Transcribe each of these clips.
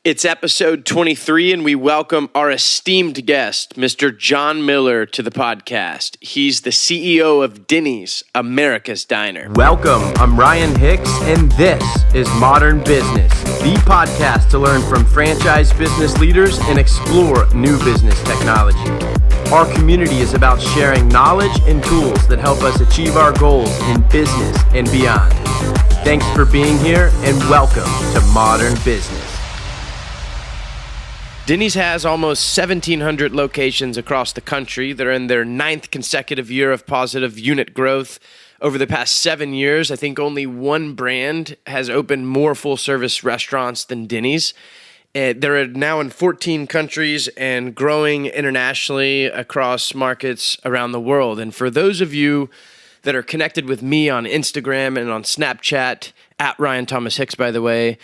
It's episode 23, and we welcome our esteemed guest, Mr. John Miller, to the podcast. He's the CEO of Denny's, America's Diner. Welcome, I'm Ryan Hicks, and this is Modern Business, the podcast to learn from franchise business leaders and explore new business technology. Our community is about sharing knowledge and tools that help us achieve our goals in business and beyond. Thanks for being here, and welcome to Modern Business. Denny's has almost 1,700 locations across the country. They're in their 9th consecutive year of positive unit growth. Over the past 7 years, I think only one brand has opened more full-service restaurants than Denny's. They're now in 14 countries and growing internationally across markets around the world. And for those of you that are connected with me on Instagram and on Snapchat, at Ryan Thomas Hicks, by the way,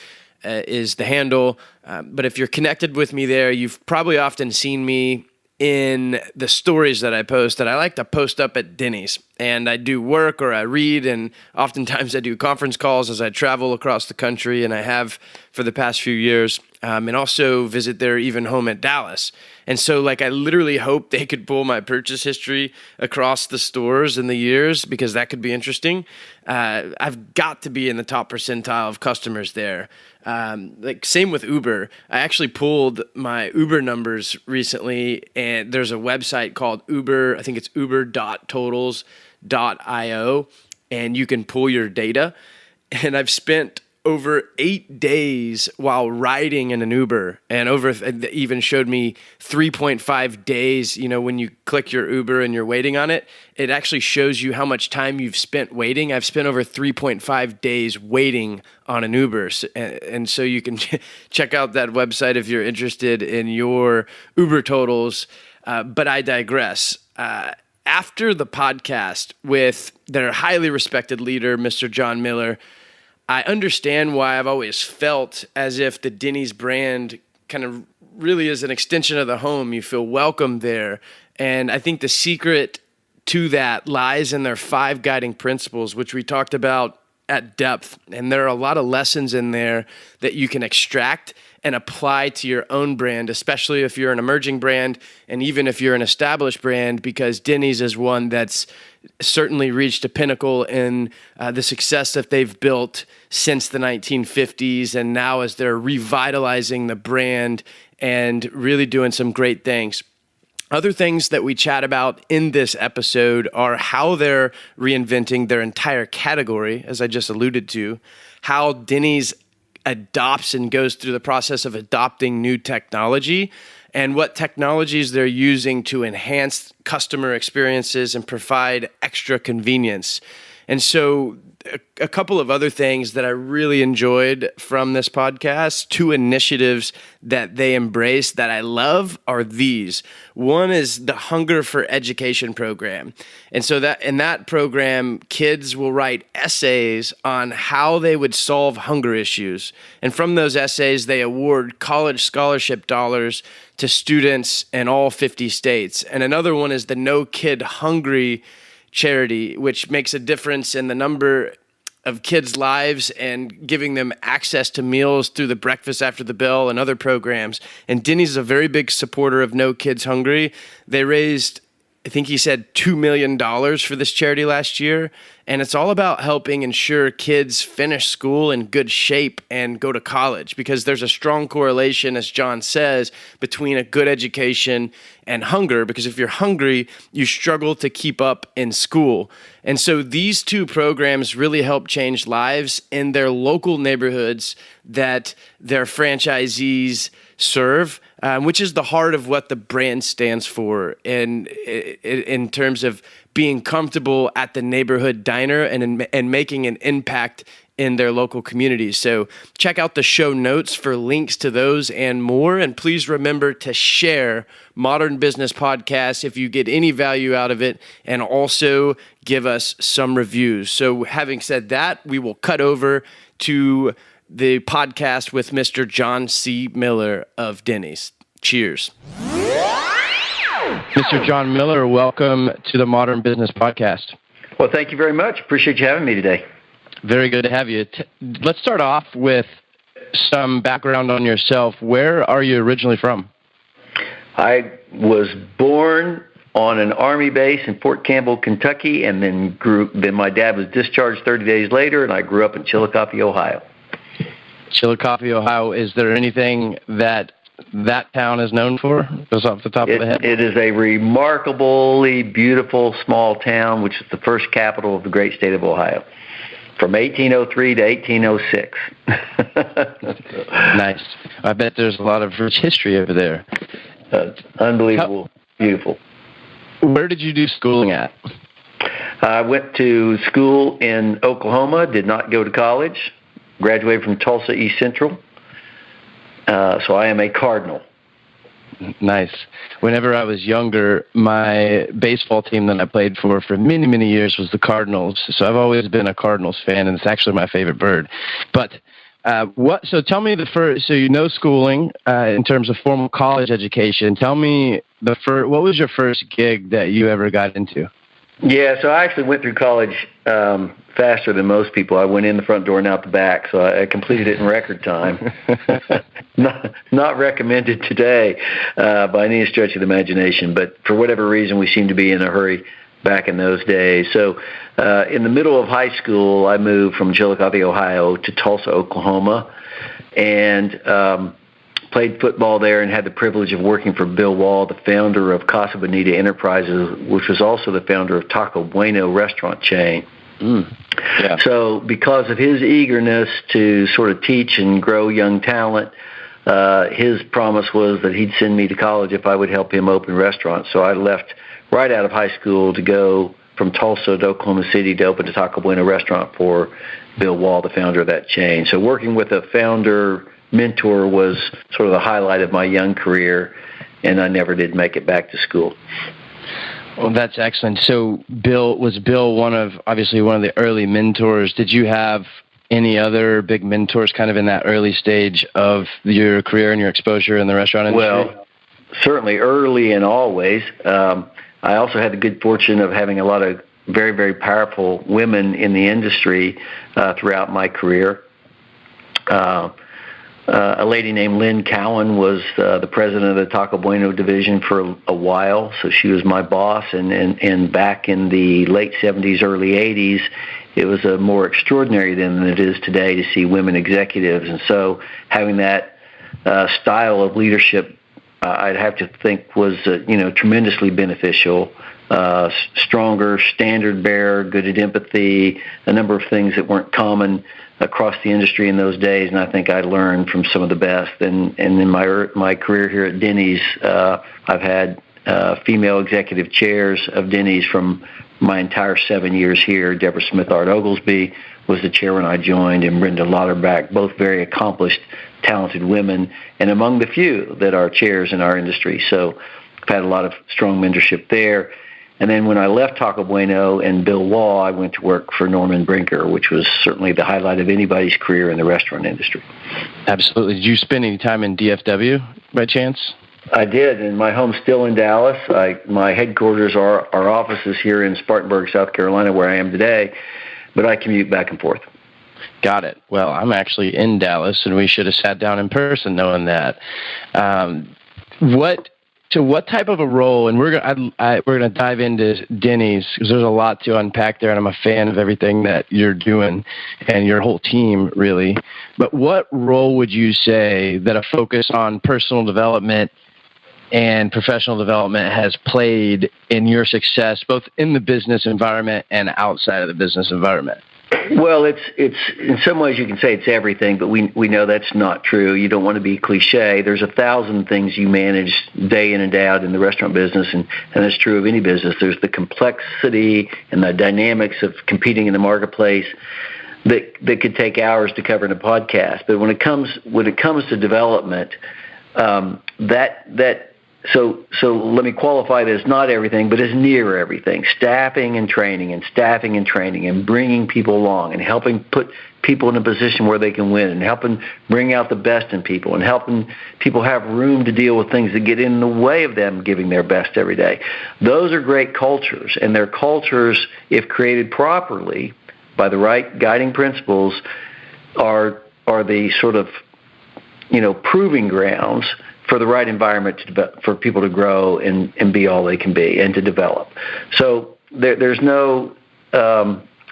is the handle. But if you're connected with me there, you've probably often seen me in the stories that I post that I like to post up at Denny's. And I do work or I read, and oftentimes I do conference calls as I travel across the country, and I have for the past few years, and also visit their even home at Dallas. And so I literally hope they could pull my purchase history across the stores in the years, because that could be interesting. I've got to be in the top percentile of customers there. Same with Uber. I actually pulled my Uber numbers recently, and there's a website called Uber. I think it's uber.totals.io, and you can pull your data. And I've spent over 8 days while riding in an Uber, and it even showed me 3.5 days. You know, when you click your Uber and you're waiting on it, it actually shows you how much time you've spent waiting. I've spent over 3.5 days waiting on an Uber. And so you can check out that website if you're interested in your Uber totals. But I digress. After the podcast with their highly respected leader, Mr. John Miller, I understand why I've always felt as if the Denny's brand kind of really is an extension of the home. You feel welcome there. And I think the secret to that lies in their 5 guiding principles, which we talked about at depth. And there are a lot of lessons in there that you can extract and apply to your own brand, especially if you're an emerging brand and even if you're an established brand, because Denny's is one that's certainly reached a pinnacle in the success that they've built since the 1950s, and now as they're revitalizing the brand and really doing some great things. Other things that we chat about in this episode are how they're reinventing their entire category, as I just alluded to, how Denny's adopts and goes through the process of adopting new technology, and what technologies they're using to enhance customer experiences and provide extra convenience. And so a couple of other things that I really enjoyed from this podcast, 2 initiatives that they embrace that I love are these. One is the Hunger for Education program. And so that in that program, kids will write essays on how they would solve hunger issues. And from those essays, they award college scholarship dollars to students in all 50 states. And another one is the No Kid Hungry charity, which makes a difference in the number of kids' lives and giving them access to meals through the Breakfast After the Bell and other programs. And Denny's is a very big supporter of No Kids Hungry. They raised, I think he said, $2 million for this charity last year. And it's all about helping ensure kids finish school in good shape and go to college, because there's a strong correlation, as John says, between a good education and hunger, because if you're hungry, you struggle to keep up in school. And so these 2 programs really help change lives in their local neighborhoods that their franchisees serve, which is the heart of what the brand stands for in terms of being comfortable at the neighborhood diner and making an impact in their local communities. So check out the show notes for links to those and more. And please remember to share Modern Business Podcast if you get any value out of it, and also give us some reviews. So having said that, we will cut over to the podcast with Mr. John C. Miller of Denny's. Cheers. Mr. John Miller, welcome to the Modern Business Podcast. Well, thank you very much. Appreciate you having me today. Very good to have you. Let's start off with some background on yourself, where are you originally from? I was born on an Army base in Fort Campbell, Kentucky, and then my dad was discharged 30 days later, and I grew up in Chillicothe, Ohio. Chillicothe, Ohio. Is there anything that town is known for? Goes off the top of the head. It is a remarkably beautiful small town, which is the first capital of the great state of Ohio, from 1803 to 1806. Nice. I bet there's a lot of rich history over there. Unbelievable, beautiful. Where did you do schooling at? I went to school in Oklahoma, did not go to college, graduated from Tulsa East Central. So I am a Cardinal. Nice. Whenever I was younger, my baseball team that I played for many, many years was the Cardinals. So I've always been a Cardinals fan, and it's actually my favorite bird. But so tell me so you know schooling in terms of formal college education. Tell me what was your first gig that you ever got into? Yeah, so I actually went through college faster than most people. I went in the front door and out the back, so I completed it in record time. Not recommended today by any stretch of the imagination, but for whatever reason, we seemed to be in a hurry back in those days. So in the middle of high school, I moved from Chillicothe, Ohio to Tulsa, Oklahoma, and played football there and had the privilege of working for Bill Wall, the founder of Casa Bonita Enterprises, which was also the founder of Taco Bueno restaurant chain. Yeah. So because of his eagerness to sort of teach and grow young talent, his promise was that he'd send me to college if I would help him open restaurants. So I left right out of high school to go from Tulsa to Oklahoma City to open a Taco Bueno restaurant for Bill Wall, the founder of that chain. So working with a founder mentor was sort of the highlight of my young career, and I never did make it back to school. Well, that's excellent. So was Bill obviously one of the early mentors? Did you have any other big mentors kind of in that early stage of your career and your exposure in the restaurant industry? Well, certainly early and always. I also had the good fortune of having a lot of very, very powerful women in the industry throughout my career. A lady named Lynn Cowan was the president of the Taco Bueno division for a while, so she was my boss. And back in the late 70s, early 80s, it was more extraordinary than it is today to see women executives. And so having that style of leadership, I'd have to think was tremendously beneficial. Stronger, standard bearer, good at empathy, a number of things that weren't common across the industry in those days, and I think I learned from some of the best. And in my career here at Denny's, I've had female executive chairs of Denny's from my entire 7 years here. Deborah Smith-Art Oglesby was the chair when I joined, and Brenda Lauterbach, both very accomplished, talented women, and among the few that are chairs in our industry. So I've had a lot of strong mentorship there. And then when I left Taco Bueno and Bill Wall, I went to work for Norman Brinker, which was certainly the highlight of anybody's career in the restaurant industry. Absolutely. Did you spend any time in DFW by chance? I did, and my home's still in Dallas. My headquarters are our offices here in Spartanburg, South Carolina, where I am today, but I commute back and forth. Got it. Well, I'm actually in Dallas, and we should have sat down in person knowing that. What type of a role, and we're gonna dive into Denny's because there's a lot to unpack there, and I'm a fan of everything that you're doing and your whole team, really. But what role would you say that a focus on personal development and professional development has played in your success, both in the business environment and outside of the business environment? Well, it's in some ways you can say it's everything, but we know that's not true. You don't want to be cliche. There's 1,000 things you manage day in and day out in the restaurant business, and that's true of any business. There's the complexity and the dynamics of competing in the marketplace that could take hours to cover in a podcast. But when it comes to development, So let me qualify this, not everything, but it's near everything. Staffing and training and bringing people along and helping put people in a position where they can win and helping bring out the best in people and helping people have room to deal with things that get in the way of them giving their best every day. Those are great cultures, and their cultures, if created properly by the right guiding principles, are the sort of proving grounds for the right environment for people to grow and be all they can be and to develop. So there's no,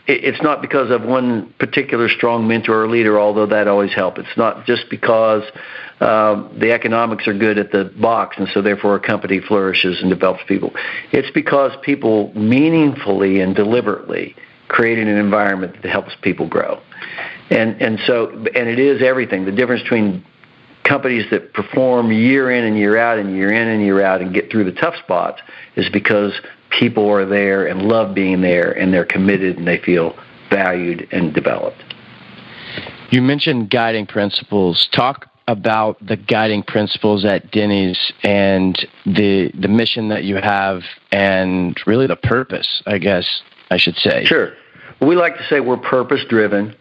it's not because of one particular strong mentor or leader, although that always helps. It's not just because the economics are good at the box, and so therefore a company flourishes and develops people. It's because people meaningfully and deliberately created an environment that helps people grow. And it is everything. The difference between companies that perform year in and year out and year in and year out and get through the tough spots is because people are there and love being there, and they're committed and they feel valued and developed. You mentioned guiding principles. Talk about the guiding principles at Denny's and the mission that you have and really the purpose, I guess I should say. Sure. We like to say we're purpose-driven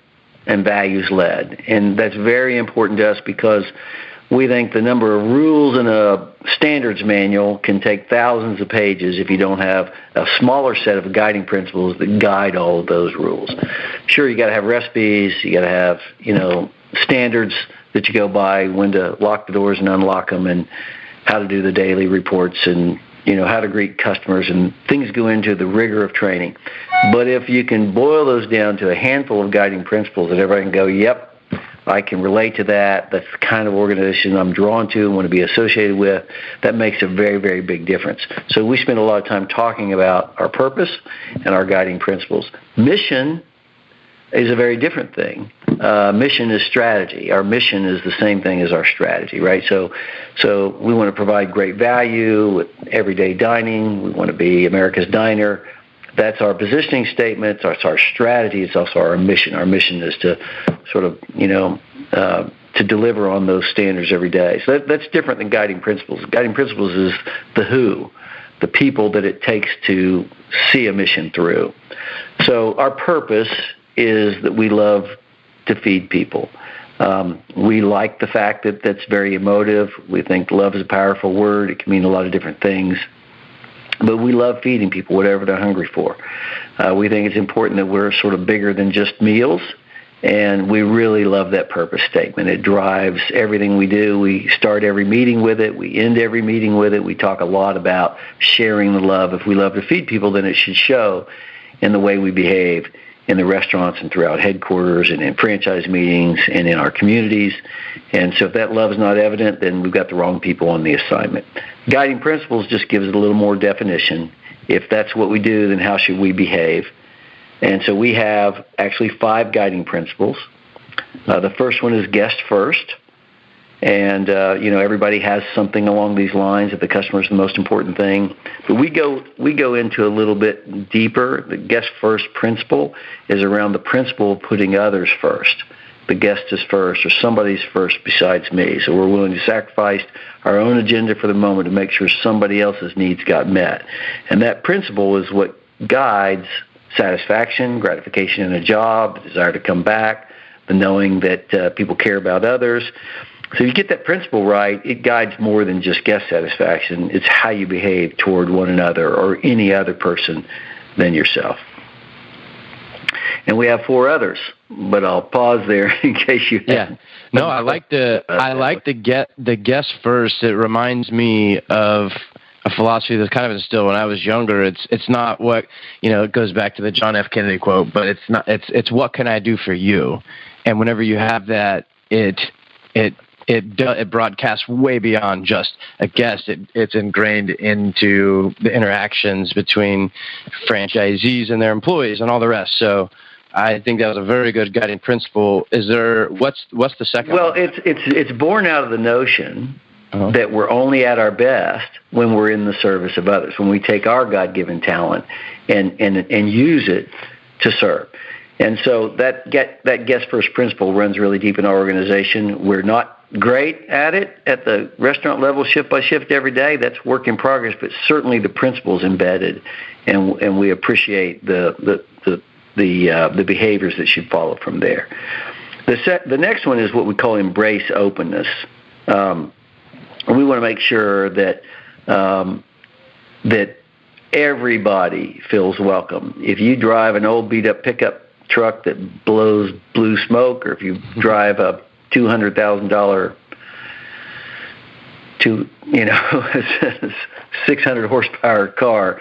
and values-led, and that's very important to us because we think the number of rules in a standards manual can take thousands of pages if you don't have a smaller set of guiding principles that guide all of those rules. Sure, you got to have recipes, you got to have, standards that you go by, when to lock the doors and unlock them, and how to do the daily reports, and how to greet customers, and things go into the rigor of training. But if you can boil those down to a handful of guiding principles that everybody can go, yep, I can relate to that, that's the kind of organization I'm drawn to and want to be associated with, that makes a very, very big difference. So we spend a lot of time talking about our purpose and our guiding principles. Mission is a very different thing. Mission is strategy. Our mission is the same thing as our strategy, right? So we want to provide great value with everyday dining. We want to be America's diner. That's our positioning statement. That's our strategy. It's also our mission. Our mission is to sort of, to deliver on those standards every day. So that's different than guiding principles. Guiding principles is the who, the people that it takes to see a mission through. So our purpose is that we love to feed people. We like the fact that that's very emotive. We think love is a powerful word. It can mean a lot of different things. But we love feeding people whatever they're hungry for. We think it's important that we're sort of bigger than just meals, and we really love that purpose statement. It drives everything we do. We start every meeting with it. We end every meeting with it. We talk a lot about sharing the love. If we love to feed people, then it should show in the way we behave in the restaurants and throughout headquarters and in franchise meetings and in our communities. And so if that love is not evident, then we've got the wrong people on the assignment. Guiding principles just gives it a little more definition. If that's what we do, then how should we behave? And so we have actually 5 guiding principles. The first one is guest first. And, everybody has something along these lines that the customer is the most important thing. But we go into a little bit deeper. The guest first principle is around the principle of putting others first. The guest is first, or somebody's first besides me. So we're willing to sacrifice our own agenda for the moment to make sure somebody else's needs got met. And that principle is what guides satisfaction, gratification in a job, the desire to come back, the knowing that people care about others. So if you get that principle right, it guides more than just guest satisfaction. It's how you behave toward one another or any other person than yourself. And we have 4 others, but I'll pause there in case you. Yeah, no, I like the guest first. It reminds me of a philosophy that's kind of instilled when I was younger. It's not what it goes back to the John F. Kennedy quote, but it's not. It's what can I do for you? And whenever you have that, it broadcasts way beyond just a guest. It's ingrained into the interactions between franchisees and their employees and all the rest. So I think that was a very good guiding principle. Is there what's the second? Well, it's born out of the notion that we're only at our best when we're in the service of others, when we take our God-given talent and use it to serve. And so that guest first principle runs really deep in our organization. We're not great at it at the restaurant level, shift by shift every day. That's work in progress, but certainly the principle is embedded, and we appreciate the behaviors that should follow from there. The next one is what we call embrace openness. We want to make sure that that everybody feels welcome. If you drive an old beat up pickup truck that blows blue smoke, or if you drive a $200,000 to, 600 horsepower car.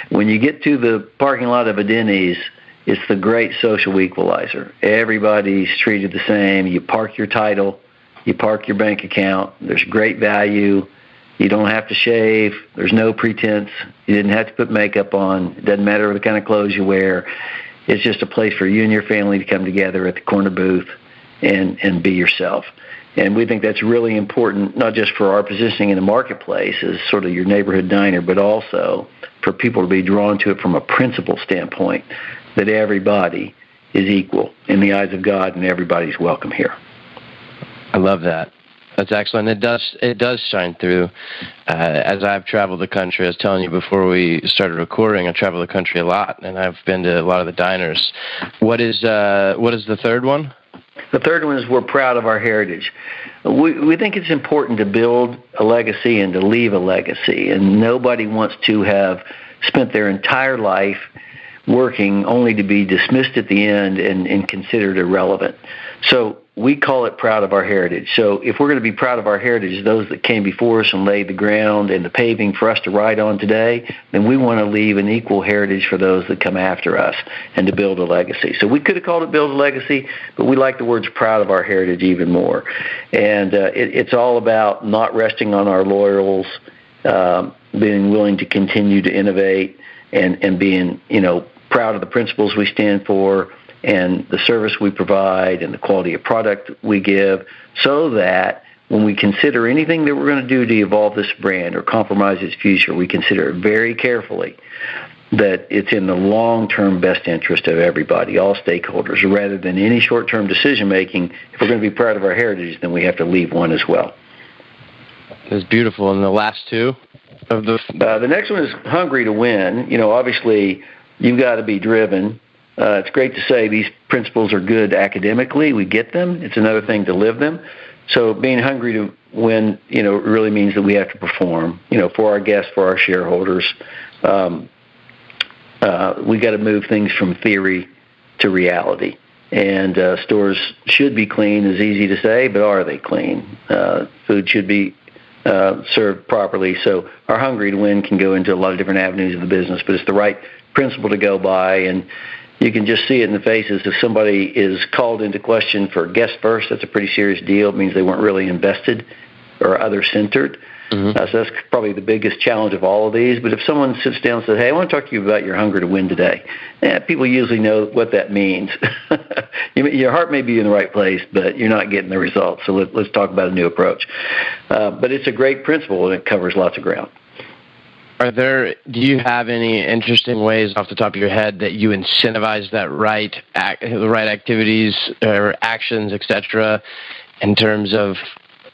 When you get to the parking lot of a Denny's, it's the great social equalizer. Everybody's treated the same. You park your title, you park your bank account. There's great value. You don't have to shave. There's no pretense. You didn't have to put makeup on. It doesn't matter the kind of clothes you wear. It's just a place for you and your family to come together at the corner booth and be yourself. And we think that's really important, not just for our positioning in the marketplace as sort of your neighborhood diner, but also for people to be drawn to it from a principle standpoint, that everybody is equal in the eyes of God and everybody's welcome here. I love that. That's excellent. It does shine through. As I've traveled the country, I was telling you before we started recording, I travel the country a lot, and I've been to a lot of the diners. What is the third one? The third one is we're proud of our heritage. We think it's important to build a legacy and to leave a legacy, and nobody wants to have spent their entire life working only to be dismissed at the end and considered irrelevant. So we call it proud of our heritage. So if we're going to be proud of our heritage, those that came before us and laid the ground and the paving for us to ride on today, then we want to leave an equal heritage for those that come after us and to build a legacy. So we could have called it build a legacy, but we like the words proud of our heritage even more. And it's all about not resting on our laurels, being willing to continue to innovate and being, proud of the principles we stand for, and the service we provide and the quality of product we give, so that when we consider anything that we're going to do to evolve this brand or compromise its future, we consider it very carefully that it's in the long-term best interest of everybody, all stakeholders, rather than any short-term decision-making. If we're going to be proud of our heritage, then we have to leave one as well. It's beautiful. And the last two of the next one is hungry to win. Obviously, you've got to be driven. It's great to say these principles are good academically. We get them. It's another thing to live them. So being hungry to win, really means that we have to perform, for our guests, for our shareholders. We got to move things from theory to reality. And stores should be clean is easy to say, but are they clean? Food should be served properly. So our hungry to win can go into a lot of different avenues of the business, but it's the right principle to go by. And you can just see it in the faces. If somebody is called into question for guest first, that's a pretty serious deal. It means they weren't really invested or other-centered. Mm-hmm. So that's probably the biggest challenge of all of these. But if someone sits down and says, hey, I want to talk to you about your hunger to win today, people usually know what that means. Your heart may be in the right place, but you're not getting the results. So let's talk about a new approach. But it's a great principle, and it covers lots of ground. Do you have any interesting ways off the top of your head that you incentivize that the right activities or actions, etc., in terms of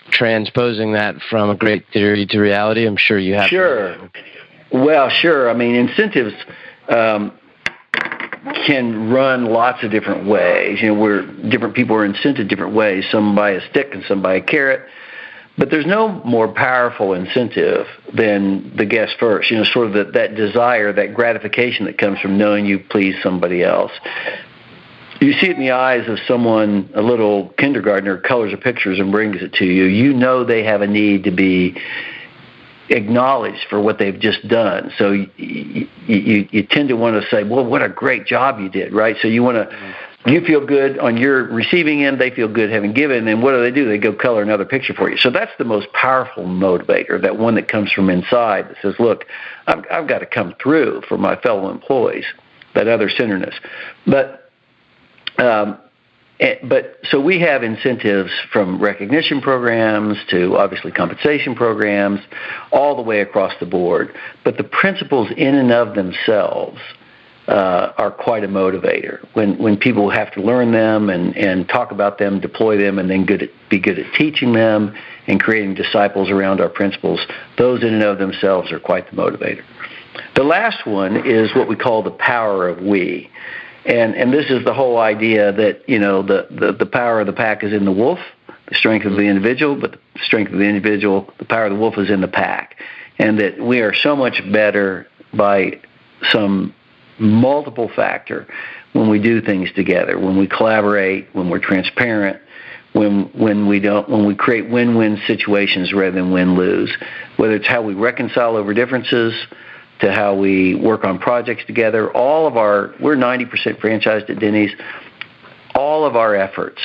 transposing that from a great theory to reality? I'm sure you have. Sure. Well, sure. I mean, incentives can run lots of different ways. Where different people are incented different ways. Some by a stick and some by a carrot. But there's no more powerful incentive than the guest first, sort of that desire, that gratification that comes from knowing you please somebody else. You see it in the eyes of someone, a little kindergartner, colors of pictures and brings it to you. You know they have a need to be acknowledged for what they've just done. So you tend to want to say, well, what a great job you did, right? So you want to... You feel good on your receiving end, they feel good having given, and what do? They go color another picture for you. So that's the most powerful motivator, that one that comes from inside that says, look, I've got to come through for my fellow employees, that other-centeredness. But so we have incentives from recognition programs to obviously compensation programs, all the way across the board. But the principles in and of themselves are quite a motivator. When people have to learn them and talk about them, deploy them, and then be good at teaching them and creating disciples around our principles, those in and of themselves are quite the motivator. The last one is what we call the power of we. And this is the whole idea that, the power of the pack is in the wolf, the strength of the individual, but the strength of the individual, the power of the wolf is in the pack. And that we are so much better by some multiple factor when we do things together, when we collaborate, when we're transparent, when we create win-win situations rather than win-lose. Whether it's how we reconcile over differences, to how we work on projects together. We're 90% franchised at Denny's. All of our efforts,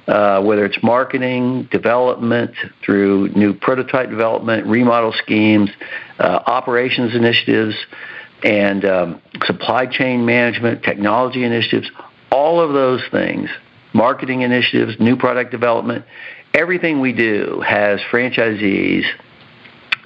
whether it's marketing, development, through new prototype development, remodel schemes, operations initiatives, and supply chain management, technology initiatives, all of those things, marketing initiatives, new product development, everything we do has franchisees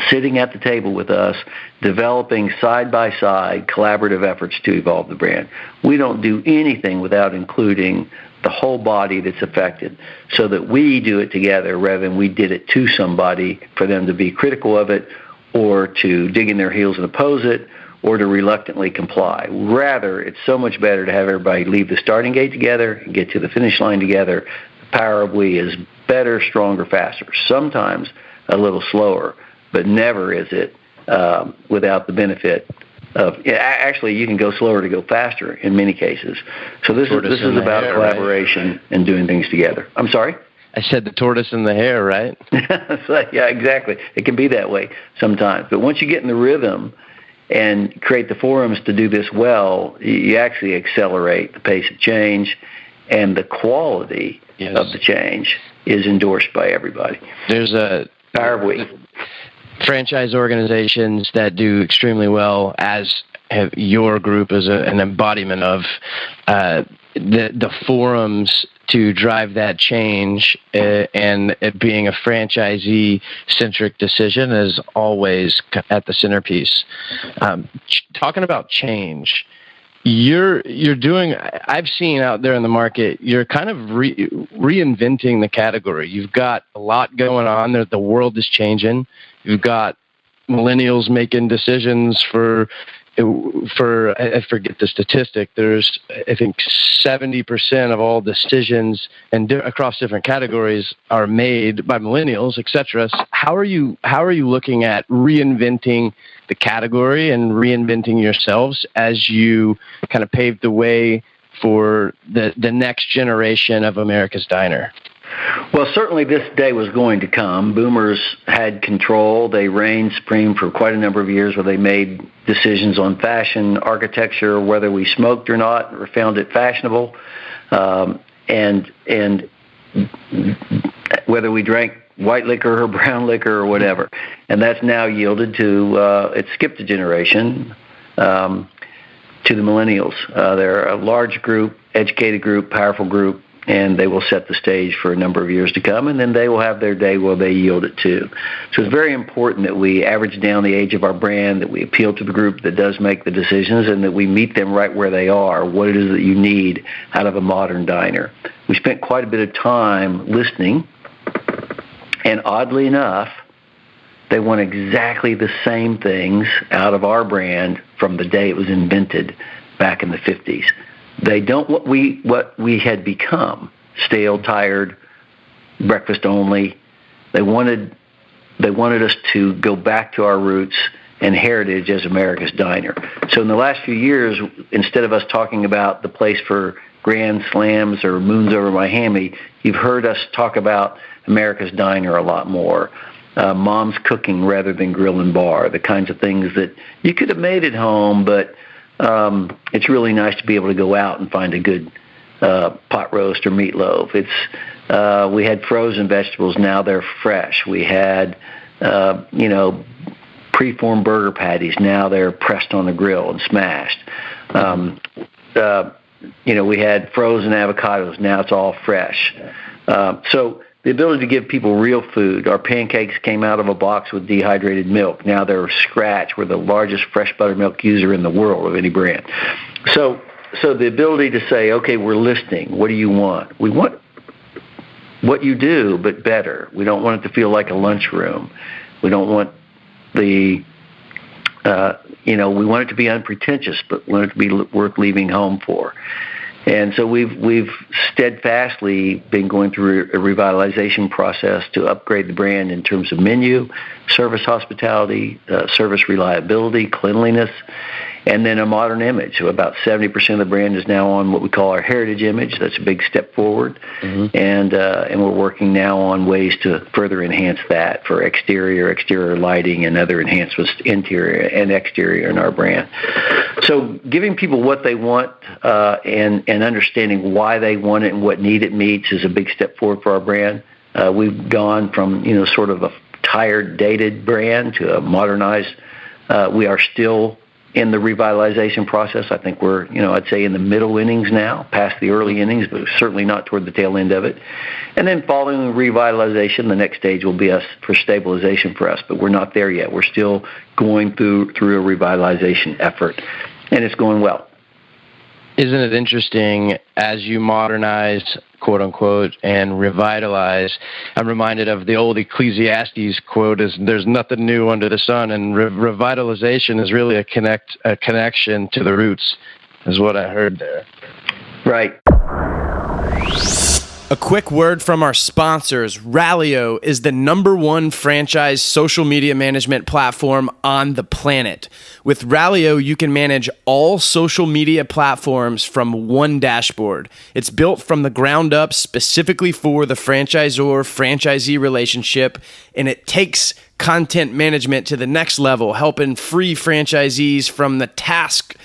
sitting at the table with us, developing side-by-side collaborative efforts to evolve the brand. We don't do anything without including the whole body that's affected, so that we do it together rather than we did it to somebody for them to be critical of it or to dig in their heels and oppose it or to reluctantly comply. Rather, it's so much better to have everybody leave the starting gate together and get to the finish line together. The power of we is better, stronger, faster. Sometimes a little slower, but never is it without the benefit of. Actually, you can go slower to go faster in many cases. So this is about collaboration, right? And doing things together. I'm sorry? I said the tortoise and the hare, right? So, yeah, exactly. It can be that way sometimes. But once you get in the rhythm and create the forums to do this well, you actually accelerate the pace of change, and the quality of the change is endorsed by everybody. There's a power of we. Franchise organizations that do extremely well, as have your group as an embodiment of the forums to drive that change, and it being a franchisee-centric decision is always at the centerpiece. Talking about change, you're doing. I've seen out there in the market, you're kind of reinventing the category. You've got a lot going on. The world is changing. You've got millennials making decisions for I forget the statistic. There's, I think, 70% of all decisions and across different categories are made by millennials, etc. So how are you looking at reinventing the category and reinventing yourselves as you kind of pave the way for the next generation of America's Diner? Well, certainly this day was going to come. Boomers had control. They reigned supreme for quite a number of years, where they made decisions on fashion, architecture, whether we smoked or not, or found it fashionable, and whether we drank white liquor or brown liquor or whatever. And that's now yielded to, it skipped a generation, to the millennials. They're a large group, educated group, powerful group, and they will set the stage for a number of years to come, and then they will have their day where they yield it to. So it's very important that we average down the age of our brand, that we appeal to the group that does make the decisions, and that we meet them right where they are, what it is that you need out of a modern diner. We spent quite a bit of time listening, and oddly enough, they want exactly the same things out of our brand from the day it was invented back in the 50s. They don't what we had become: stale, tired, breakfast only. They wanted us to go back to our roots and heritage as America's Diner. So in the last few years, instead of us talking about the place for grand slams or moons over Miami, you've heard us talk about America's Diner a lot more. Mom's cooking rather than grill and bar, the kinds of things that you could have made at home, but it's really nice to be able to go out and find a good pot roast or meatloaf. We had frozen vegetables, now they're fresh. We had preformed burger patties, now they're pressed on the grill and smashed. We had frozen avocados, now it's all fresh. So the ability to give people real food. Our pancakes came out of a box with dehydrated milk. Now they're scratch. We're the largest fresh buttermilk user in the world of any brand. So the ability to say, okay, we're listening. What do you want? We want what you do, but better. We don't want it to feel like a lunchroom. We don't want we want it to be unpretentious, but we want it to be worth leaving home for. And so we've steadfastly been going through a revitalization process to upgrade the brand in terms of menu, service hospitality, service reliability, cleanliness, and then a modern image. So about 70% of the brand is now on what we call our heritage image. That's a big step forward, and we're working now on ways to further enhance that for exterior lighting, and other enhancements, interior and exterior in our brand. So giving people what they want and understanding why they want it and what need it meets is a big step forward for our brand. We've gone from sort of a tired, dated brand to a modernized. We are still in the revitalization process. I think we're, I'd say in the middle innings now, past the early innings, but certainly not toward the tail end of it. And then following revitalization, the next stage will be for stabilization for us, but we're not there yet. We're still going through a revitalization effort, and it's going well. Isn't it interesting, as you modernize, quote unquote, and revitalize? I'm reminded of the old Ecclesiastes quote: "Is there's nothing new under the sun." And revitalization is really a connection to the roots, is what I heard there. Right. A quick word from our sponsors. Ralio is the #1 franchise social media management platform on the planet. With Ralio, you can manage all social media platforms from one dashboard. It's built from the ground up specifically for the franchisor-franchisee relationship, and it takes content management to the next level, helping free franchisees from the task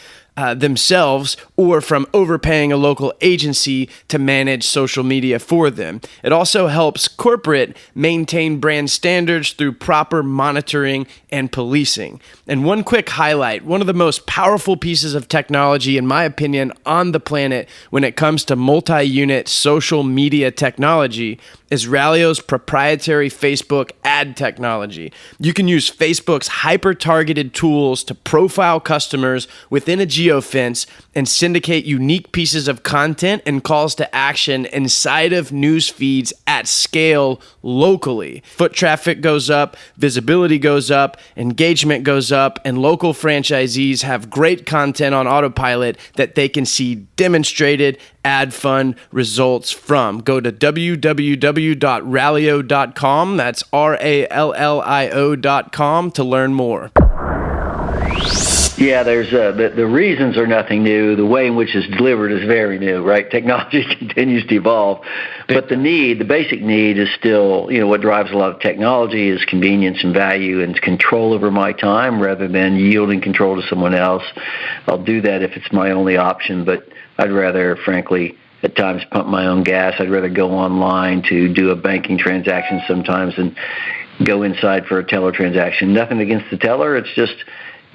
themselves or from overpaying a local agency to manage social media for them. It also helps corporate maintain brand standards through proper monitoring and policing. And one quick highlight, one of the most powerful pieces of technology, in my opinion, on the planet when it comes to multi-unit social media technology is Ralio's proprietary Facebook ad technology. You can use Facebook's hyper-targeted tools to profile customers within a geofence and syndicate unique pieces of content and calls to action inside of news feeds at scale locally. Foot traffic goes up, visibility goes up, engagement goes up, and local franchisees have great content on autopilot that they can see demonstrated ad fund results from. Go to www.ralio.com. That's RALLIO.com to learn more. Yeah, there's the reasons are nothing new. The way in which it's delivered is very new, right? Technology continues to evolve, but the basic need is still, what drives a lot of technology is convenience and value and control over my time rather than yielding control to someone else. I'll do that if it's my only option, but I'd rather, frankly, at times pump my own gas. I'd rather go online to do a banking transaction sometimes than go inside for a teller transaction. Nothing against the teller. It's just,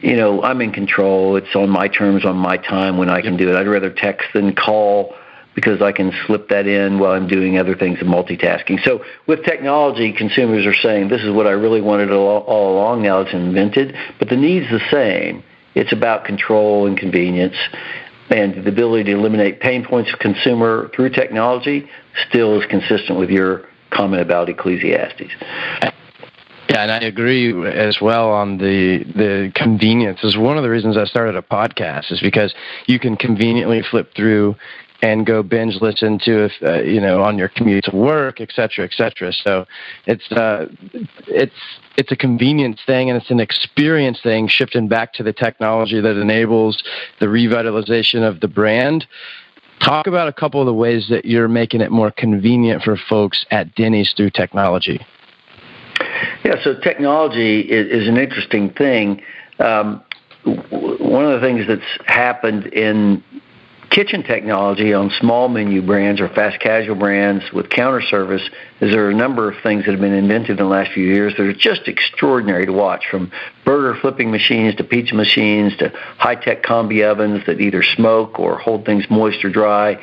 I'm in control. It's on my terms, on my time when I can do it. I'd rather text than call because I can slip that in while I'm doing other things and multitasking. So with technology, consumers are saying, this is what I really wanted all along. Now it's invented. But the need's the same. It's about control and convenience. And the ability to eliminate pain points of consumer through technology still is consistent with your comment about Ecclesiastes. Yeah, and I agree as well on the convenience. Is one of the reasons I started a podcast is because you can conveniently flip through and go binge listen to on your commute to work, et cetera, et cetera. So it's a convenience thing and it's an experience thing, shifting back to the technology that enables the revitalization of the brand. Talk about a couple of the ways that you're making it more convenient for folks at Denny's through technology. Yeah, so technology is an interesting thing. One of the things that's happened in kitchen technology on small menu brands or fast casual brands with counter service is there are a number of things that have been invented in the last few years that are just extraordinary to watch, from burger flipping machines to pizza machines to high-tech combi ovens that either smoke or hold things moist or dry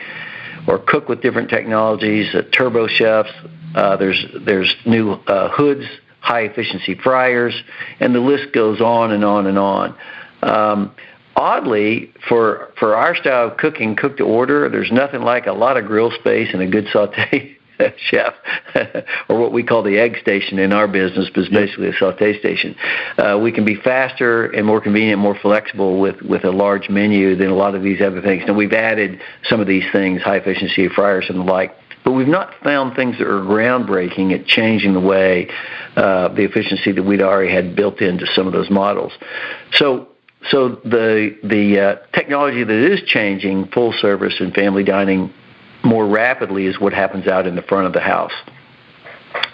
or cook with different technologies, turbo chefs. There's new hoods, high-efficiency fryers, and the list goes on and on and on. Oddly, for our style of cooking, cook to order, there's nothing like a lot of grill space and a good saute chef, or what we call the egg station in our business, but it's basically a saute station. We can be faster and more convenient, more flexible with a large menu than a lot of these other things. And we've added some of these things, high-efficiency fryers and the like, but we've not found things that are groundbreaking at changing the way the efficiency that we'd already had built into some of those models. So So the technology that is changing full service and family dining more rapidly is what happens out in the front of the house.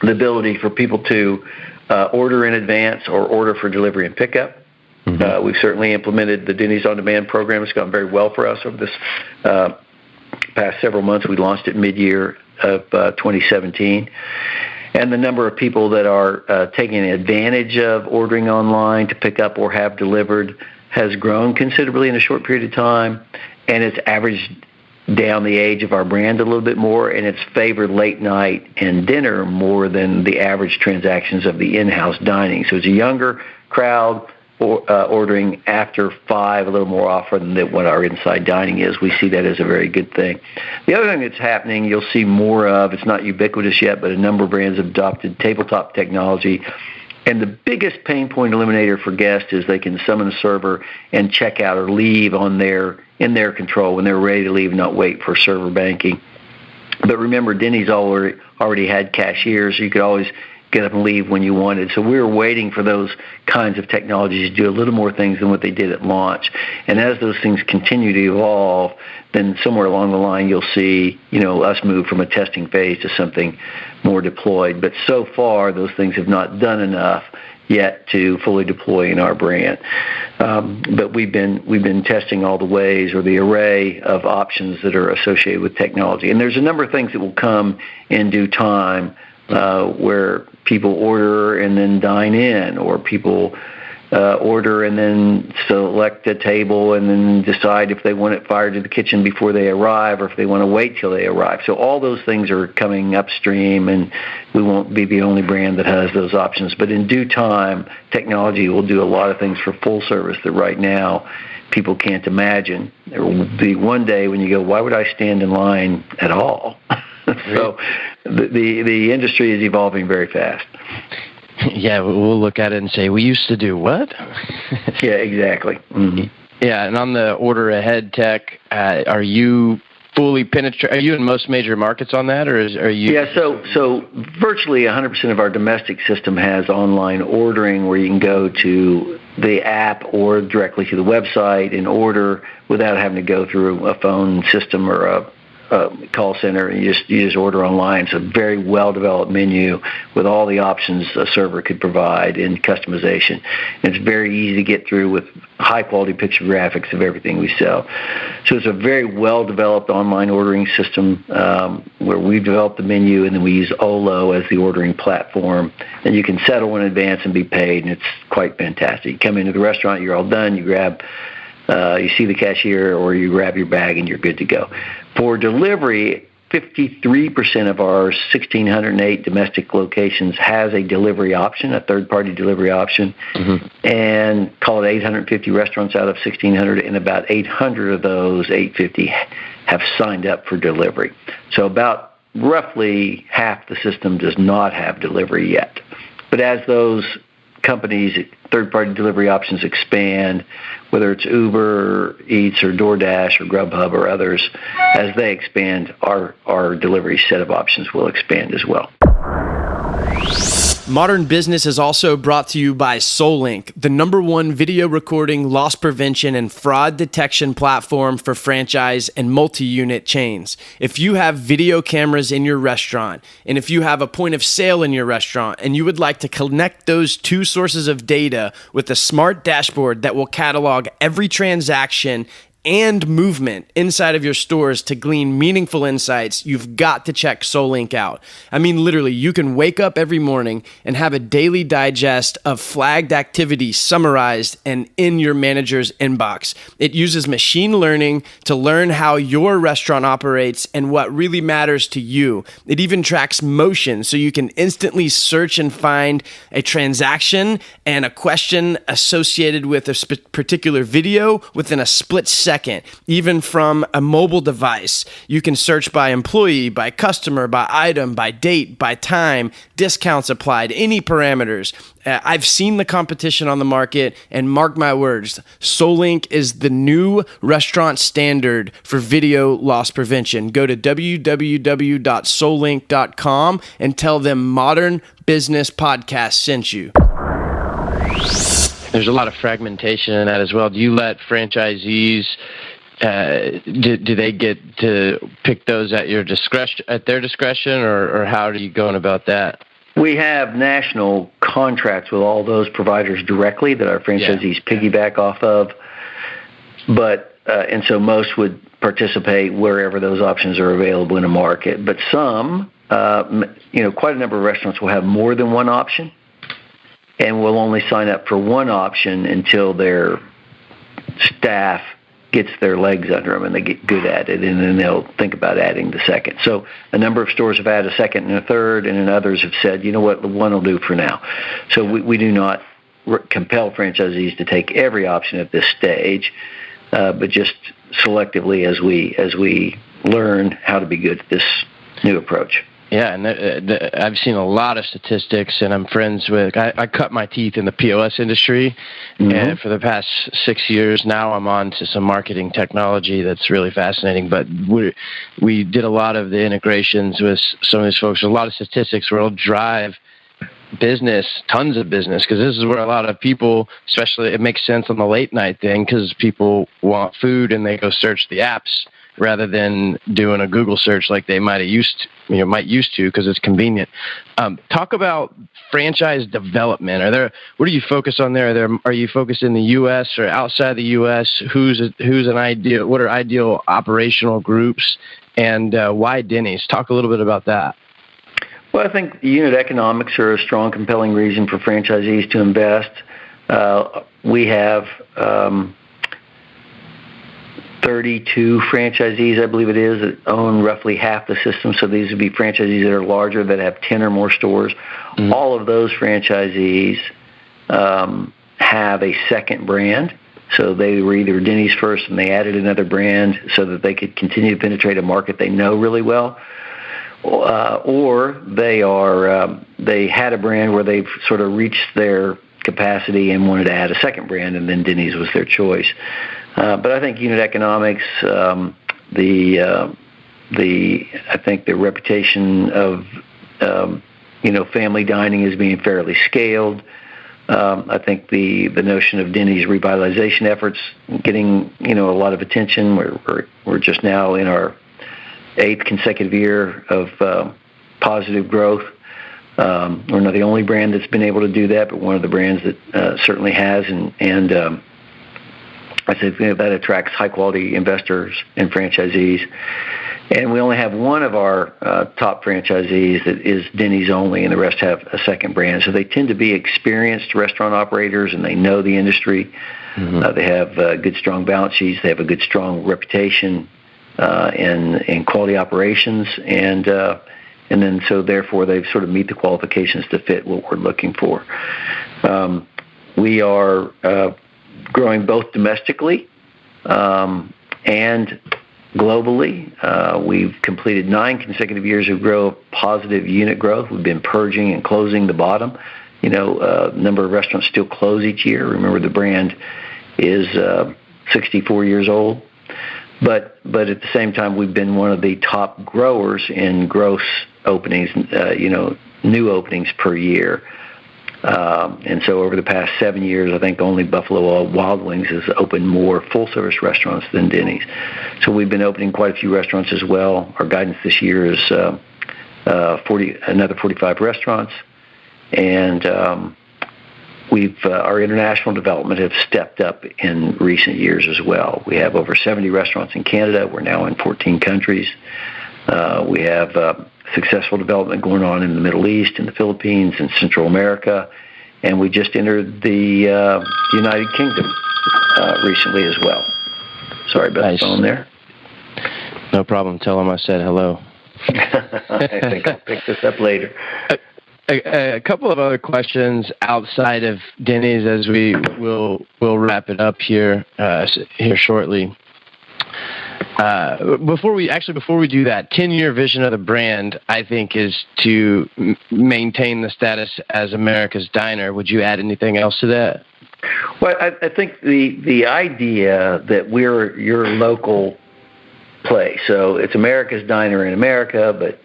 The ability for people to order in advance or order for delivery and pickup. We've certainly implemented the Denny's On Demand program. It's gone very well for us over this past several months. We launched it mid-year of 2017. And the number of people that are taking advantage of ordering online to pick up or have delivered has grown considerably in a short period of time. And it's averaged down the age of our brand a little bit more, and it's favored late night and dinner more than the average transactions of the in-house dining. So it's a younger crowd ordering after 5 a little more often than what our inside dining is. We see that as a very good thing. The other thing that's happening, you'll see more of, it's not ubiquitous yet, but a number of brands have adopted tabletop technology. And the biggest pain point eliminator for guests is they can summon a server and check out or leave in their control when they're ready to leave, not wait for server banking. But remember, Denny's already had cashiers, so you could always get up and leave when you wanted. So we were waiting for those kinds of technologies to do a little more things than what they did at launch. And as those things continue to evolve, then somewhere along the line you'll see, us move from a testing phase to something more deployed. But so far, those things have not done enough yet to fully deploy in our brand. But we've been testing all the ways or the array of options that are associated with technology. And there's a number of things that will come in due time where people order and then dine in, or people order and then select a table and then decide if they want it fired to the kitchen before they arrive or if they want to wait till they arrive. So all those things are coming upstream, and we won't be the only brand that has those options. But in due time, technology will do a lot of things for full service that right now people can't imagine. There will be one day when you go, why would I stand in line at all? So the industry is evolving very fast. Yeah, we'll look at it and say, we used to do what? Yeah, exactly. Mm-hmm. Yeah, and on the order ahead tech, are you fully penetrated? Are you in most major markets on that, or are you? Yeah, so virtually 100% of our domestic system has online ordering, where you can go to the app or directly to the website and order without having to go through a phone system or a call center. You just order online. It's a very well-developed menu with all the options a server could provide in customization. And it's very easy to get through with high-quality picture graphics of everything we sell. So it's a very well-developed online ordering system where we've developed the menu, and then we use Olo as the ordering platform. And you can settle in advance and be paid, and it's quite fantastic. You come into the restaurant, you're all done, you see the cashier, or you grab your bag, and you're good to go. For delivery, 53% of our 1,608 domestic locations has a delivery option, a third-party delivery option, and call it 850 restaurants out of 1,600, and about 800 of those 850 have signed up for delivery. So about roughly half the system does not have delivery yet. But as those companies, third-party delivery options expand, whether it's Uber Eats or DoorDash or Grubhub or others, as they expand, our delivery set of options will expand as well. Modern Business is also brought to you by SoulLink, the #1 video recording, loss prevention, and fraud detection platform for franchise and multi-unit chains. If you have video cameras in your restaurant, and if you have a point of sale in your restaurant, and you would like to connect those two sources of data with a smart dashboard that will catalog every transaction and movement inside of your stores to glean meaningful insights, you've got to check SoulLink out. I mean, literally, you can wake up every morning and have a daily digest of flagged activity summarized and in your manager's inbox. It uses machine learning to learn how your restaurant operates and what really matters to you. It even tracks motion, so you can instantly search and find a transaction and a question associated with a particular video within a split second. Even from a mobile device, you can search by employee, by customer, by item, by date, by time, discounts applied, any parameters. I've seen the competition on the market, and mark my words, SoulLink is the new restaurant standard for video loss prevention. Go to www.soullink.com and tell them Modern Business Podcast sent you. there's a lot of fragmentation in that as well. Do you let franchisees, do they get to pick those at their discretion, or how are you going about that? We have national contracts with all those providers directly that our franchisees piggyback off of, but and so most would participate wherever those options are available in a market. But some, quite a number of restaurants will have more than one option, and will only sign up for one option until their staff gets their legs under them and they get good at it, and then they'll think about adding the second. So a number of stores have added a second and a third, and then others have said, you know what, the one will do for now. So we do not compel franchisees to take every option at this stage, but just selectively as we learn how to be good at this new approach. Yeah, and I've seen a lot of statistics, and I'm friends with. I cut my teeth in the POS industry, and for the past 6 years now, I'm on to some marketing technology that's really fascinating. But we did a lot of the integrations with some of these folks. There's a lot of statistics where it'll drive business, tons of business, because this is where a lot of people, especially, it makes sense on the late night thing, because people want food and they go search the apps rather than doing a Google search like they might used to, because it's convenient. Talk about franchise development. What do you focus on there? Are you focused in the U.S. or outside the U.S.? Who's an ideal? What are ideal operational groups? And why Denny's? Talk a little bit about that. Well, I think unit economics are a strong, compelling reason for franchisees to invest. We have 32 franchisees, I believe it is, that own roughly half the system. So these would be franchisees that are larger, that have 10 or more stores. Mm-hmm. All of those franchisees have a second brand. So they were either Denny's first and they added another brand so that they could continue to penetrate a market they know really well. Or they had a brand where they've sort of reached their capacity and wanted to add a second brand, and then Denny's was their choice. But I think unit economics, I think the reputation of family dining as being fairly scaled. I think the notion of Denny's revitalization efforts getting a lot of attention. We're just now in our 8th consecutive year of positive growth. We're not the only brand that's been able to do that, but one of the brands that certainly has, and I think that attracts high-quality investors and franchisees. And we only have one of our top franchisees that is Denny's only, and the rest have a second brand. So they tend to be experienced restaurant operators, and they know the industry. Mm-hmm. They have good, strong balance sheets. They have a good, strong reputation in quality operations, and then so therefore they sort of meet the qualifications to fit what we're looking for. We are growing both domestically and globally. We've completed 9 consecutive years of positive unit growth. We've been purging and closing the bottom. Number of restaurants still close each year. Remember, the brand is 64 years old. But at the same time, we've been one of the top growers in gross openings, new openings per year. And so over the past 7 years, I think only Buffalo Wild Wings has opened more full-service restaurants than Denny's. So we've been opening quite a few restaurants as well. Our guidance this year is another 45 restaurants. And our international development has stepped up in recent years as well. We have over 70 restaurants in Canada. We're now in 14 countries. We have successful development going on in the Middle East, in the Philippines, and Central America. And we just entered the United Kingdom recently as well. Sorry about the phone there. No problem. Tell them I said hello. I think I'll pick this up later. A couple of other questions outside of Denny's as we'll wrap it up here shortly. Before we do that, 10-year vision of the brand, I think, is to maintain the status as America's diner. Would you add anything else to that? Well, I think the idea that we're your local place, so it's America's diner in America, but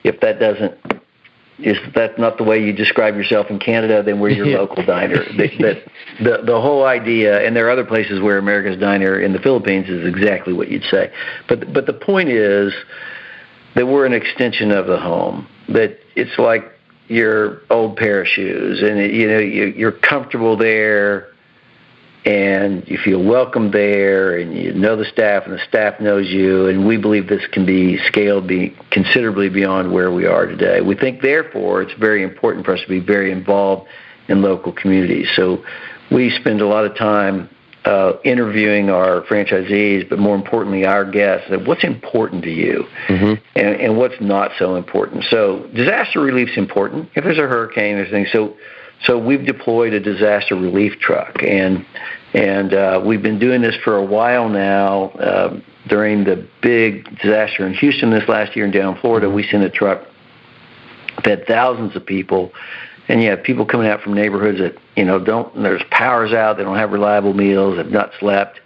if that doesn't is that not the way you describe yourself in Canada? Then we're your local diner. The whole idea, and there are other places where America's Diner in the Philippines is exactly what you'd say. But the point is that we're an extension of the home. That it's like your old pair of shoes, and you're comfortable there, and you feel welcome there, and you know the staff, and the staff knows you, and we believe this can be scaled considerably beyond where we are today. We think, therefore, it's very important for us to be very involved in local communities. So we spend a lot of time interviewing our franchisees, but more importantly, our guests, what's important to you, and what's not so important. So disaster relief is important. If there's a hurricane or things, so we've deployed a disaster relief truck, and we've been doing this for a while now. During the big disaster in Houston this last year and down in Florida, we sent a truck, fed thousands of people, and you have people coming out from neighborhoods that there's power's out, they don't have reliable meals, have not slept,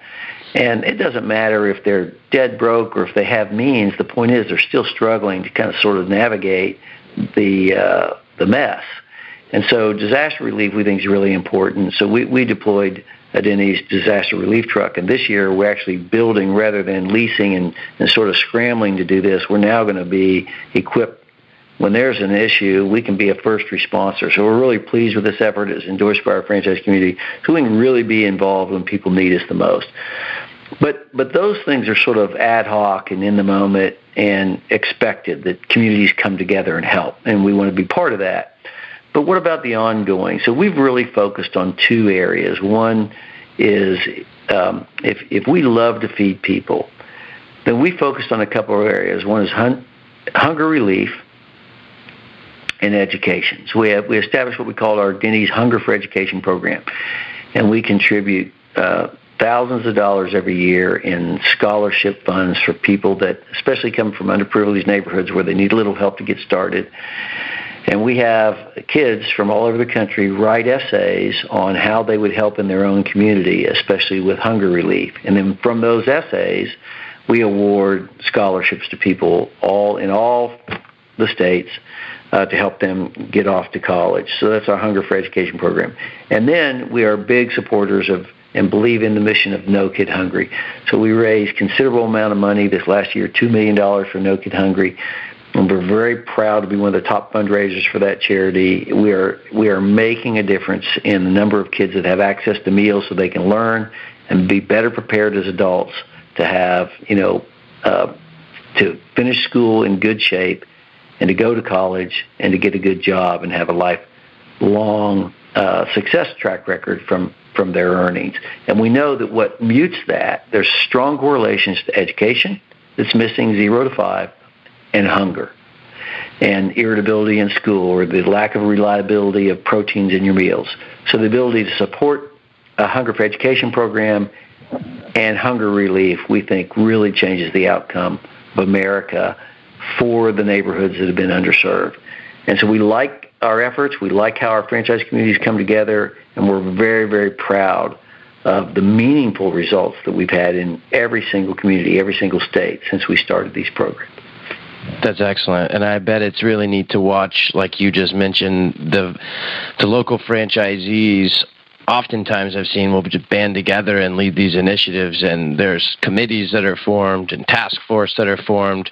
and it doesn't matter if they're dead broke or if they have means. The point is they're still struggling to kind of sort of navigate the mess. And so disaster relief, we think, is really important. So we deployed a Denny's disaster relief truck. And this year, we're actually building rather than leasing and sort of scrambling to do this. We're now going to be equipped. When there's an issue, we can be a first responder. So we're really pleased with this effort. It's endorsed by our franchise community, so we can really be involved when people need us the most. But those things are sort of ad hoc and in the moment and expected that communities come together and help, and we want to be part of that. But what about the ongoing? So we've really focused on two areas. One is if we love to feed people, then we focused on a couple of areas. One is hunger relief and education. So we established what we call our Denny's Hunger for Education program, and we contribute thousands of dollars every year in scholarship funds for people that especially come from underprivileged neighborhoods where they need a little help to get started. And we have kids from all over the country write essays on how they would help in their own community, especially with hunger relief. And then from those essays, we award scholarships to people in all the states to help them get off to college. So that's our Hunger for Education program. And then we are big supporters of and believe in the mission of No Kid Hungry. So we raised considerable amount of money this last year, $2 million for No Kid Hungry. And we're very proud to be one of the top fundraisers for that charity. We are making a difference in the number of kids that have access to meals so they can learn and be better prepared as adults to have, to finish school in good shape and to go to college and to get a good job and have a lifelong success track record from their earnings. And we know that what mutes that, there's strong correlations to education that's missing 0 to 5, and hunger and irritability in school or the lack of reliability of proteins in your meals. So the ability to support a Hunger for Education program and hunger relief, we think, really changes the outcome of America for the neighborhoods that have been underserved. And so we like our efforts. We like how our franchise communities come together, and we're very, very proud of the meaningful results that we've had in every single community, every single state since we started these programs. That's excellent, and I bet it's really neat to watch, like you just mentioned, the local franchisees. Oftentimes I've seen will just band together and lead these initiatives, and there's committees that are formed and task force that are formed,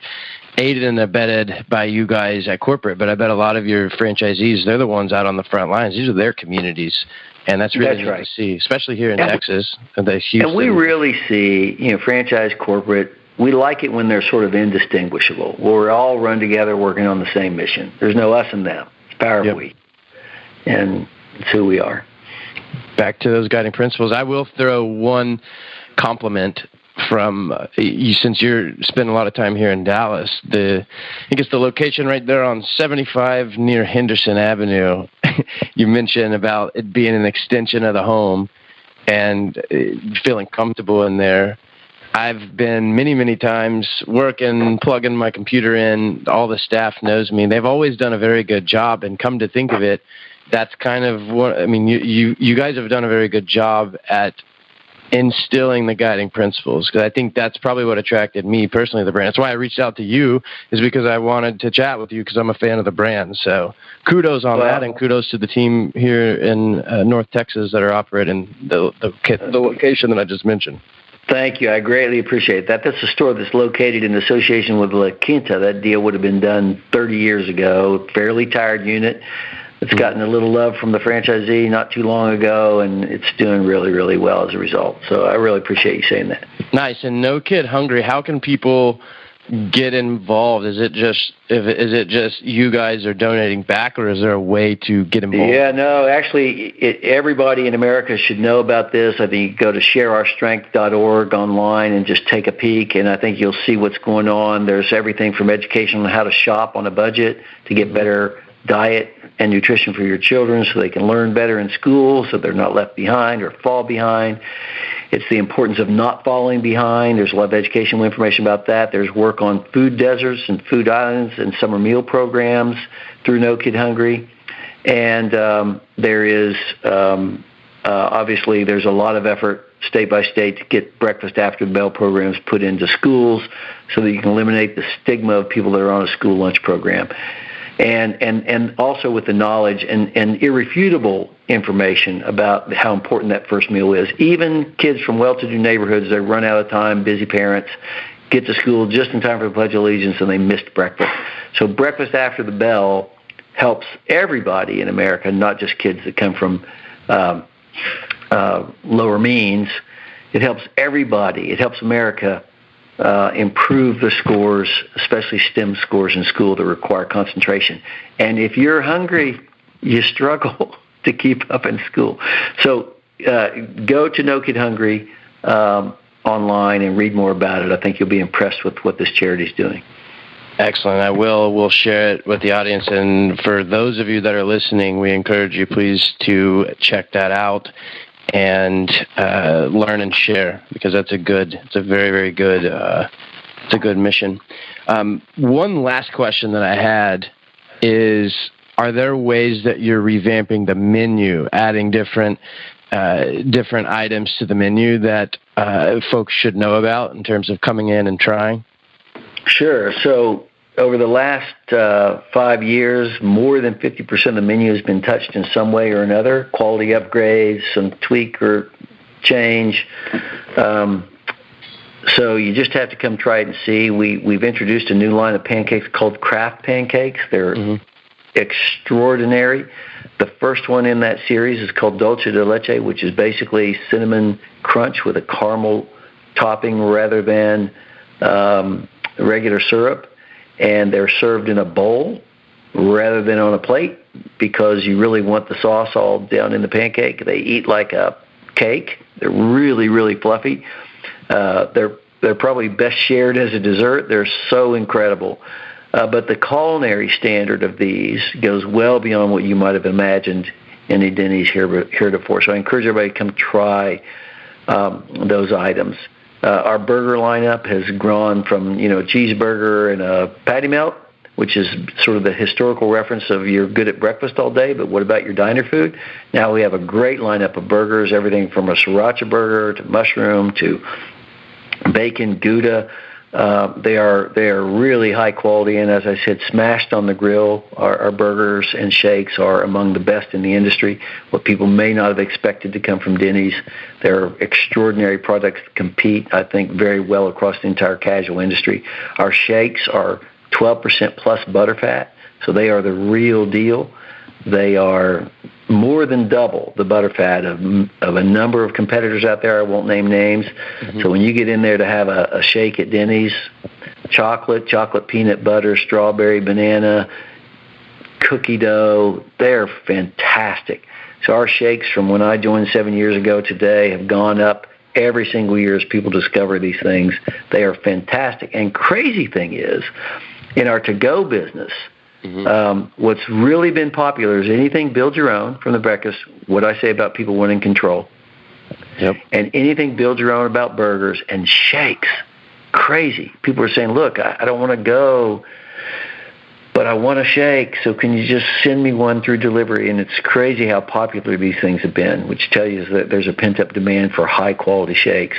aided and abetted by you guys at corporate, but I bet a lot of your franchisees, they're the ones out on the front lines. These are their communities, and that's really neat to see, especially here in Texas. And we really see, franchise, corporate, we like it when they're sort of indistinguishable, where we're all run together working on the same mission. There's no us and them. It's power of we. And it's who we are. Back to those guiding principles. I will throw one compliment from you, since you're spending a lot of time here in Dallas. I guess the location right there on 75 near Henderson Avenue, you mentioned about it being an extension of the home and feeling comfortable in there. I've been many, many times working, plugging my computer in. All the staff knows me. They've always done a very good job, and come to think of it, that's kind of what, you guys have done a very good job at instilling the guiding principles, because I think that's probably what attracted me personally to the brand. That's why I reached out to you, is because I wanted to chat with you because I'm a fan of the brand. So kudos on that, and kudos to the team here in North Texas that are operating the location that I just mentioned. Thank you. I greatly appreciate that. That's a store that's located in association with La Quinta. That deal would have been done 30 years ago. Fairly tired unit. It's gotten a little love from the franchisee not too long ago, and it's doing really, really well as a result. So I really appreciate you saying that. Nice. And No Kid Hungry, how can people get involved? Is it just you guys are donating back, or is there a way to get involved? Yeah, no, actually, everybody in America should know about this. I think you go to shareourstrength.org online and just take a peek, and I think you'll see what's going on. There's everything from education on how to shop on a budget to get better diet and nutrition for your children so they can learn better in school so they're not left behind or fall behind. It's the importance of not falling behind. There's a lot of educational information about that. There's work on food deserts and food islands and summer meal programs through No Kid Hungry. And there is, obviously, there's a lot of effort state by state to get breakfast after the bell programs put into schools so that you can eliminate the stigma of people that are on a school lunch program. And also with the knowledge and irrefutable information about how important that first meal is. Even kids from well-to-do neighborhoods that run out of time, busy parents, get to school just in time for the Pledge of Allegiance and they missed breakfast. So breakfast after the bell helps everybody in America, not just kids that come from lower means. It helps everybody. It helps America improve the scores, especially STEM scores in school that require concentration. And if you're hungry, you struggle to keep up in school. So go to No Kid Hungry online and read more about it. I think you'll be impressed with what this charity is doing. Excellent. I will. We'll share it with the audience. And for those of you that are listening, we encourage you please to check that out and learn and share, because it's a very, very good, it's a good mission. One last question that I had is, are there ways that you're revamping the menu, adding different items to the menu that folks should know about in terms of coming in and trying? Sure. So over the last 5 years, more than 50% of the menu has been touched in some way or another. Quality upgrades, some tweak or change. So you just have to come try it and see. We've introduced a new line of pancakes called Kraft Pancakes. They're extraordinary. The first one in that series is called Dulce de Leche, which is basically cinnamon crunch with a caramel topping rather than regular syrup. And they're served in a bowl rather than on a plate because you really want the sauce all down in the pancake. They eat like a cake. They're really, really fluffy. They're probably best shared as a dessert. They're so incredible. But the culinary standard of these goes well beyond what you might have imagined in a Denny's heretofore. So I encourage everybody to come try those items. Our burger lineup has grown from, a cheeseburger and a patty melt, which is sort of the historical reference of you're good at breakfast all day, but what about your diner food? Now we have a great lineup of burgers, everything from a sriracha burger to mushroom to bacon, Gouda. They are really high quality, and as I said, smashed on the grill. Our burgers and shakes are among the best in the industry, what people may not have expected to come from Denny's. They're extraordinary products that compete, I think, very well across the entire casual industry. Our shakes are 12% plus butterfat, so they are the real deal. They are more than double the butterfat of a number of competitors out there. I won't name names. So when you get in there to have a shake at Denny's, chocolate peanut butter, strawberry, banana, cookie dough, they're fantastic. So our shakes from when I joined 7 years ago today have gone up every single year as people discover these things. They are fantastic. And crazy thing is, in our to-go business, what's really been popular is anything build your own from the breakfast, what I say about people wanting control. Yep. And anything build your own about burgers and shakes. Crazy. People are saying, look, I don't want to go, but but I want a shake, so can you just send me one through delivery? And it's crazy how popular these things have been, which tells you that there's a pent-up demand for high-quality shakes.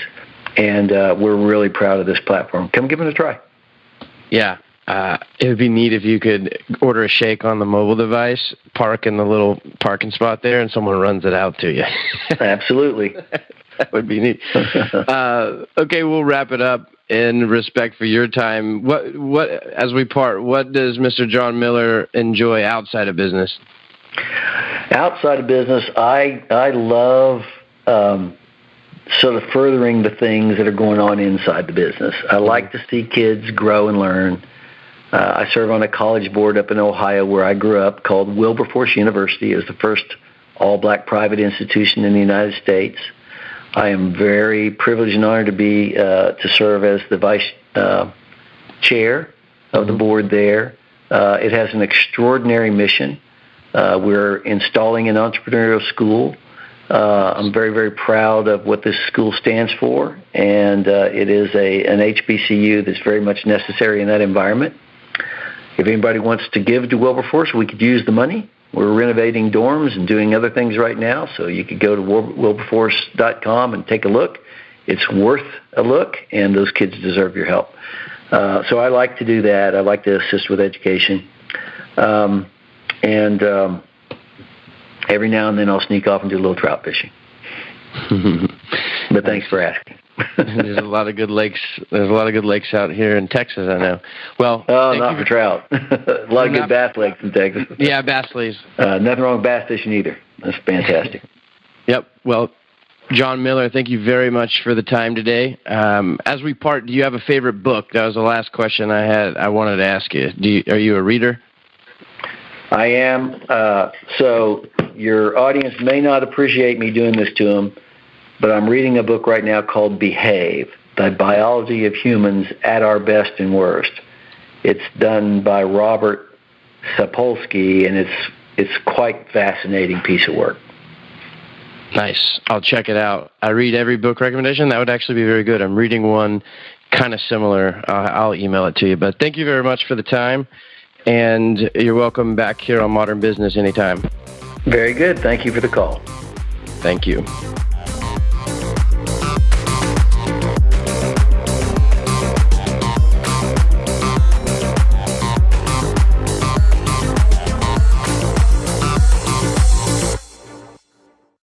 And we're really proud of this platform. Come give it a try. Yeah. It would be neat if you could order a shake on the mobile device, park in the little parking spot there, and someone runs it out to you. Absolutely. That would be neat. Okay, we'll wrap it up. In respect for your time, what as we part, what does Mr. John Miller enjoy outside of business? Outside of business, I love sort of furthering the things that are going on inside the business. I like to see kids grow and learn. I serve on a college board up in Ohio where I grew up called Wilberforce University. It was the first all-black private institution in the United States. I am very privileged and honored to serve as the vice chair of the board there. It has an extraordinary mission. We're installing an entrepreneurial school. I'm very, very proud of what this school stands for, and it is an HBCU that's very much necessary in that environment. If anybody wants to give to Wilberforce, we could use the money. We're renovating dorms and doing other things right now, so you could go to wilberforce.com and take a look. It's worth a look, and those kids deserve your help. So I like to do that. I like to assist with education. And every now and then I'll sneak off and do a little trout fishing. But thanks for asking. There's a lot of good lakes. There's a lot of good lakes out here in Texas, I know. Well, not for trout. A lot of good bass lakes in Texas. Yeah, bass lakes. Nothing wrong with bass fishing either. That's fantastic. Yep. Well, John Miller, thank you very much for the time today. As we part, do you have a favorite book? That was the last question I wanted to ask you. Are you a reader? I am. So your audience may not appreciate me doing this to them, but I'm reading a book right now called Behave, The Biology of Humans at Our Best and Worst. It's done by Robert Sapolsky, and it's quite fascinating piece of work. Nice. I'll check it out. I read every book recommendation. That would actually be very good. I'm reading one kind of similar. I'll email it to you. But thank you very much for the time, and you're welcome back here on Modern Business anytime. Very good. Thank you for the call. Thank you.